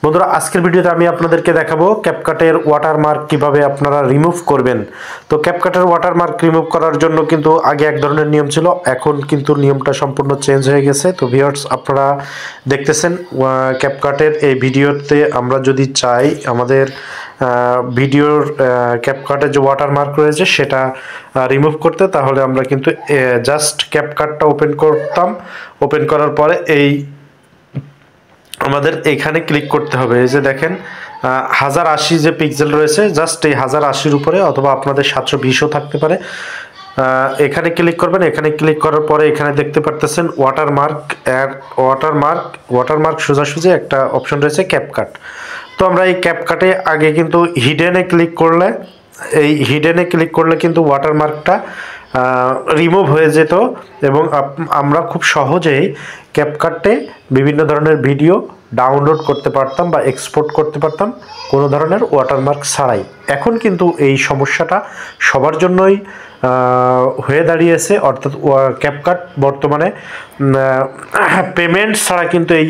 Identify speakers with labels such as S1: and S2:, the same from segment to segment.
S1: বন্ধুরা আজকের ভিডিওতে আমি আপনাদেরকে দেখাবো ক্যাপকাটের ওয়াটারমার্ক কিভাবে আপনারা রিমুভ করবেন। তো ক্যাপকাটের ওয়াটারমার্ক রিমুভ করার জন্য কিন্তু আগে এক ধরনের নিয়ম ছিল, এখন কিন্তু নিয়মটা সম্পূর্ণ চেঞ্জ হয়ে গেছে। তো ভিউয়ার্স আপনারা দেখতেছেন ক্যাপকাটের এই ভিডিওতে আমরা যদি চাই আমাদের ভিডিওর ক্যাপকাটের যে ওয়াটারমার্ক রয়েছে সেটা রিমুভ করতে, তাহলে আমরা কিন্তু জাস্ট ক্যাপকাটটা ওপেন করতাম। ওপেন করার পরে এই আমাদের এখানে ক্লিক করতে হবে। এই যে দেখেন 1080 যে পিক্সেল রয়েছে, জাস্ট এই 1080 উপরে অথবা আপনাদের 720ও থাকতে পারে, এখানে ক্লিক করবেন। এখানে ক্লিক করার পরে এখানে দেখতে পারতেছেন ওয়াটারমার্ক সোজাসুজি একটা অপশন রয়েছে ক্যাপকাট। তো আমরা এই ক্যাপকাটে আগে কিন্তু হিডেনে ক্লিক করলে কিন্তু ওয়াটারমার্কটা রিমুভ হয়ে যেত এবং আমরা খুব সহজেই ক্যাপকাটে বিভিন্ন ধরনের ভিডিও ডাউনলোড করতে পারতাম বা এক্সপোর্ট করতে পারতাম কোনো ধরনের ওয়াটারমার্ক ছাড়াই। এখন কিন্তু এই সমস্যাটা সবার জন্যই হয়ে দাঁড়িয়েছে, অর্থাৎ ক্যাপকাট বর্তমানে পেমেন্ট ছাড়া কিন্তু এই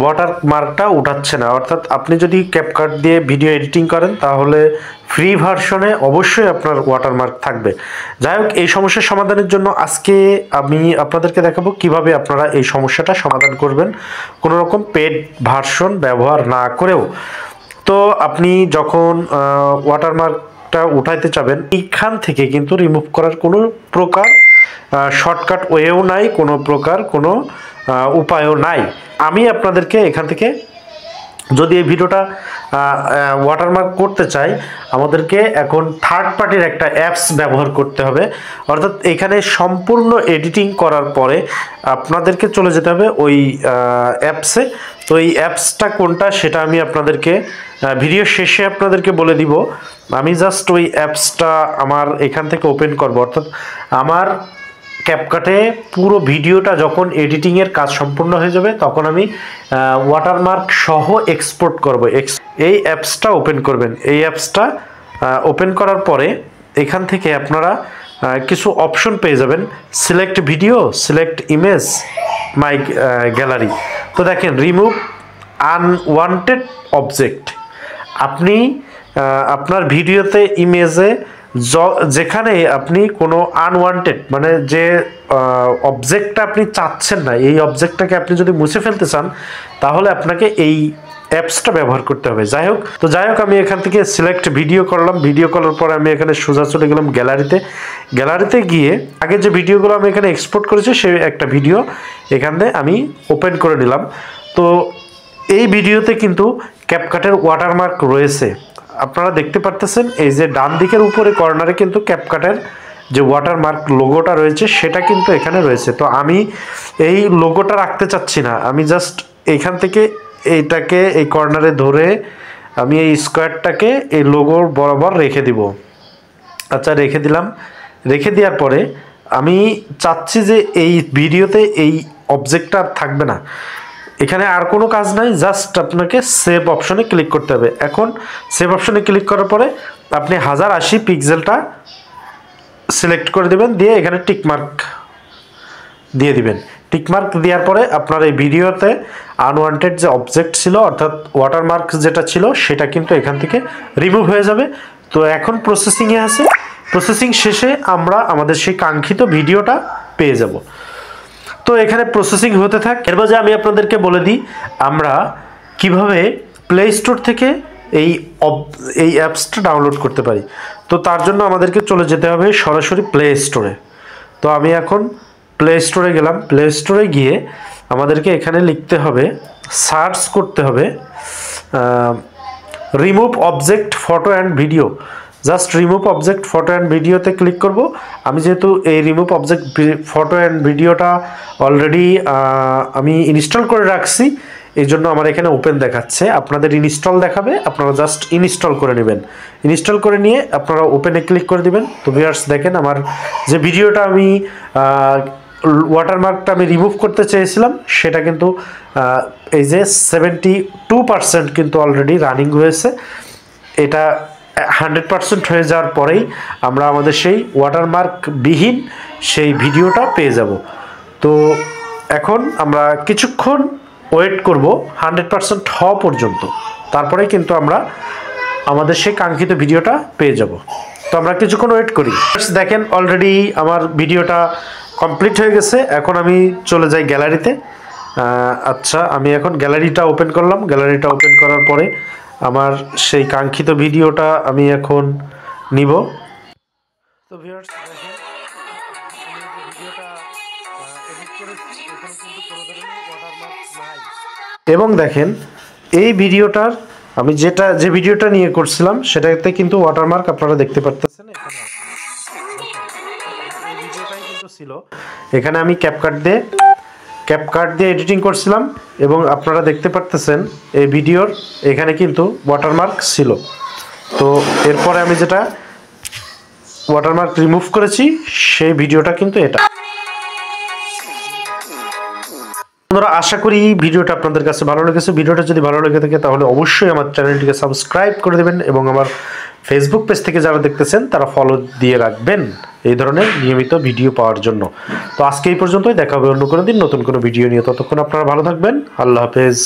S1: ওয়াটারমার্কটা উঠাচ্ছে না। অর্থাৎ আপনি যদি ক্যাপকাট দিয়ে ভিডিও এডিটিং করেন তাহলে ফ্রি ভার্সনে অবশ্যই আপনার ওয়াটারমার্ক থাকবে। যাই হোক, এই সমস্যার সমাধানের জন্য আজকে আমি আপনাদেরকে দেখাবো কিভাবে আপনারা এই সমস্যাটা সমাধান করবেন কোনো রকম পেড ভার্সন ব্যবহার না করেও। তো আপনি যখন ওয়াটারমার্কটা উঠাইতে চাবেন, এইখান থেকে কিন্তু রিমুভ করার কোনো প্রকার শর্টকাট ওয়েও নাই, কোনো প্রকার কোনো উপায়ও নাই। আমি আপনাদেরকে এখান থেকে, যদি এই ভিডিওটা ওয়াটারমার্ক করতে চাই, আমাদেরকে এখন থার্ড পার্টির একটা অ্যাপস ব্যবহার করতে হবে। অর্থাৎ এখানে সম্পূর্ণ এডিটিং করার পরে আপনাদেরকে চলে যেতে হবে ওই অ্যাপসে। তো এই অ্যাপসটা কোনটা সেটা আমি আপনাদেরকে ভিডিও শেষে আপনাদেরকে বলে দিব। আমি জাস্ট ওই অ্যাপসটা আমার এখান থেকে ওপেন করব। অর্থাৎ আমার ক্যাপকাটে পুরো ভিডিওটা যখন এডিটিংয়ের কাজ সম্পূর্ণ হয়ে যাবে তখন আমি ওয়াটারমার্ক সহ এক্সপোর্ট করব। এই অ্যাপসটা ওপেন করবেন। এই অ্যাপসটা ওপেন করার পরে এখান থেকে আপনারা কিছু অপশন পেয়ে যাবেন, সিলেক্ট ভিডিও, সিলেক্ট ইমেজ, মাই গ্যালারি। তো দেখেন রিমুভ আনওয়ান্টেড অবজেক্ট। আপনি আপনার ভিডিওতে ইমেজে যেখানে আপনি কোনো আনওয়ান্টেড মানে যে অবজেক্টটা আপনি চাচ্ছেন না, এই অবজেক্টটাকে আপনি যদি মুছে ফেলতে চান তাহলে আপনাকে এই অ্যাপসটা ব্যবহার করতে হবে। যাই হোক আমি এখান থেকে সিলেক্ট ভিডিও করলাম। ভিডিও করার পরে আমি এখানে সোজা চলে গেলাম গ্যালারিতে গিয়ে আগে যে ভিডিওগুলো আমি এখানে এক্সপোর্ট করেছি সেই একটা ভিডিও এখানে আমি ওপেন করে নিলাম। তো এই ভিডিওতে কিন্তু ক্যাপকাটের ওয়াটারমার্ক রয়েছে, আপনারা দেখতে পারতেছেন। এই যে ডান দিকের উপরে কর্নারে কিন্তু ক্যাপকাটের যে ওয়াটারমার্ক লোগোটা রয়েছে সেটা কিন্তু এখানে রয়েছে। তো আমি এই লোগোটা রাখতে চাচ্ছি না, আমি জাস্ট এইখান থেকে এইটাকে এই কর্নারে ধরে আমি এই স্কোয়ারটাকে এই লোগোর বরাবর রেখে দিব। আচ্ছা, রেখে দিলাম। রেখে দেওয়ার পরে আমি চাচ্ছি যে এই ভিডিওতে এই অবজেক্টটা আর থাকবে না। এখানে আর কোনো কাজ নাই, জাস্ট আপনাকে সেভ অপশনে ক্লিক করতে হবে। এখন সেভ অপশনে ক্লিক করার পরে আপনি 1080 পিক্সেলটা সিলেক্ট করে দেবেন, দিয়ে এখানে টিকমার্ক দিয়ে দিবেন। টিকমার্ক দেওয়ার পরে আপনার এই ভিডিওতে আনওয়ান্টেড যে অবজেক্ট ছিল অর্থাৎ ওয়াটারমার্ক যেটা ছিল সেটা কিন্তু এখান থেকে রিমুভ হয়ে যাবে। তো এখন প্রসেসিংয়ে আছে, প্রসেসিং শেষে আমরা আমাদের সেই কাঙ্ক্ষিত ভিডিওটা পেয়ে যাব। তো এখানে প্রসেসিং হতে থাক। এর মাঝে আমি আপনাদেরকে বলে দিই আমরা কিভাবে প্লে স্টোর থেকে এই অ্যাপসটা ডাউনলোড করতে পারি। তো তার জন্য আমাদেরকে চলে যেতে হবে সরাসরি প্লে স্টোরে। তো আমি এখন প্লে স্টোরে গেলাম। প্লে স্টোরে গিয়ে আমাদেরকে এখানে লিখতে হবে, সার্চ করতে হবে remove object photo and video. Just remove object photo and ভিডিওতে ক্লিক করব। আমি যেহেতু এই রিমুভ অবজেক্ট ফটো অ্যান্ড ভিডিওটা অলরেডি আমি ইনস্টল করে রাখছি, এই জন্য আমার এখানে ওপেন দেখাচ্ছে। আপনাদের ইনস্টল দেখাবে, আপনারা জাস্ট ইনস্টল করে নেবেন। ইনস্টল করে নিয়ে আপনারা ওপেনে ক্লিক করে দিবেন। তো ভিউয়ার্স দেখেন আমার যে ভিডিওটা আমি ওয়াটারমার্কটা আমি রিমুভ করতে চেয়েছিলাম সেটা কিন্তু এই যে 72% কিন্তু অলরেডি রানিং হয়েছে। এটা 100% হয়ে যাওয়ার পরেই আমরা আমাদের সেই ওয়াটারমার্ক বিহীন সেই ভিডিওটা পেয়ে যাব। তো এখন আমরা কিছুক্ষণ ওয়েট করব 100% হওয়া পর্যন্ত, তারপরেই কিন্তু আমরা আমাদের সেই কাঙ্ক্ষিত ভিডিওটা পেয়ে যাব। তো আমরা কিছুক্ষণ ওয়েট করি। দেখেন অলরেডি আমার ভিডিওটা কমপ্লিট হয়ে গেছে। এখন আমি চলে যাই গ্যালারিতে। আচ্ছা, আমি এখন গ্যালারিটা ওপেন করলাম। গ্যালারিটা ওপেন করার পরে আমার সেই কাঙ্ক্ষিত ভিডিওটা আমি এখন নিব। তো ভিউয়ার্স দেখেন, আমি যে ভিডিওটা এডিট করেছি এখানে কিন্তু কোনো ধরনের ওয়াটারমার্ক নাই। এবং দেখেন এই ভিডিওটার আমি যে ভিডিওটা নিয়ে করছিলাম সেটাতে কিন্তু ওয়াটারমার্ক আপনারা দেখতে পারতেছেন। এখানে এই ভিডিওটাই কিন্তু ছিল। এখানে আমি ক্যাপকাট দিয়ে এডিটিং করছিলাম এবং আপনারা দেখতে পারতেছেন এই ভিডিওর এখানে কিন্তু ওয়াটারমার্ক ছিল। তো এরপরে আমি যেটা ওয়াটারমার্ক রিমুভ করেছি সেই ভিডিওটা কিন্তু এটা। বন্ধুরা, আশা করি ভিডিওটা আপনাদের কাছে ভালো লেগেছে। ভিডিওটা যদি ভালো লেগে থাকে তাহলে অবশ্যই আমার চ্যানেলটিকে সাবস্ক্রাইব করে দেবেন এবং আমার ফেসবুক পেজ থেকে যারা দেখতেছেন তারা ফলো দিয়ে রাখবেন এই ধরনের নিয়মিত ভিডিও পাওয়ার জন্য। তো আজকে এই পর্যন্তই, দেখা হবে অন্য কোনো দিন নতুন কোনো ভিডিও নিয়ে। ততক্ষণ আপনারা ভালো থাকবেন। আল্লাহ হাফেজ।